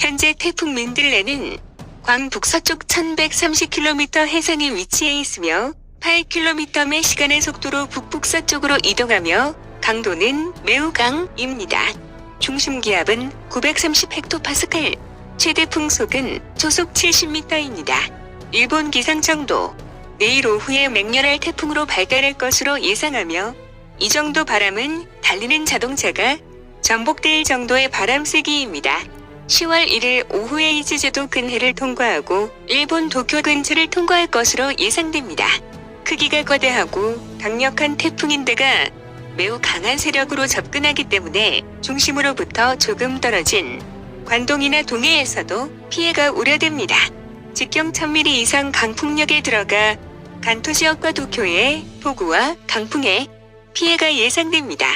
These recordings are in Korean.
현재 태풍 민들레는 광 북서쪽 1130km 해상에 위치해 있으며 8km/시간의 속도로 북북서쪽으로 이동하며 강도는 매우 강입니다. 중심 기압은 930헥토파스칼, 최대 풍속은 초속 70m입니다. 일본 기상청도 내일 오후에 맹렬할 태풍으로 발달할 것으로 예상하며 이 정도 바람은 달리는 자동차가 전복될 정도의 바람 세기입니다. 10월 1일 오후에 이즈제도 근해를 통과하고 일본 도쿄 근처를 통과할 것으로 예상됩니다. 크기가 거대하고 강력한 태풍인데가 매우 강한 세력으로 접근하기 때문에 중심으로부터 조금 떨어진 관동이나 동해에서도 피해가 우려됩니다. 직경 1000mm 이상 강풍력에 들어가 간토 지역과 도쿄의 폭우와 강풍에 피해가 예상됩니다.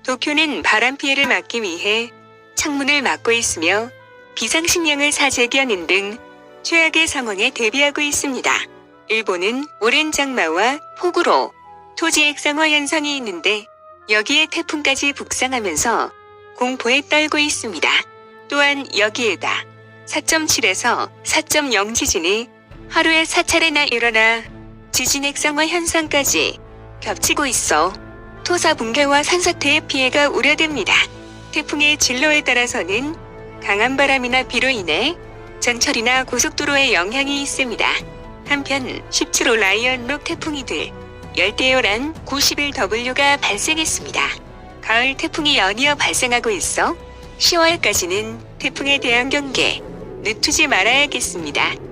도쿄는 바람 피해를 막기 위해 창문을 막고 있으며 비상식량을 사재기하는 등 최악의 상황에 대비하고 있습니다. 일본은 오랜 장마와 폭우로 토지 액상화 현상이 있는데 여기에 태풍까지 북상하면서 공포에 떨고 있습니다. 또한 여기에다 4.7에서 4.0 지진이 하루에 4차례나 일어나 지진 액상화 현상까지 겹치고 있어 토사 붕괴와 산사태의 피해가 우려됩니다. 태풍의 진로에 따라서는 강한 바람이나 비로 인해 전철이나 고속도로에 영향이 있습니다. 한편 17호 라이언록 태풍이 될 열대요란 91W가 발생했습니다. 가을 태풍이 연이어 발생하고 있어 10월까지는 태풍에 대한 경계 늦추지 말아야겠습니다.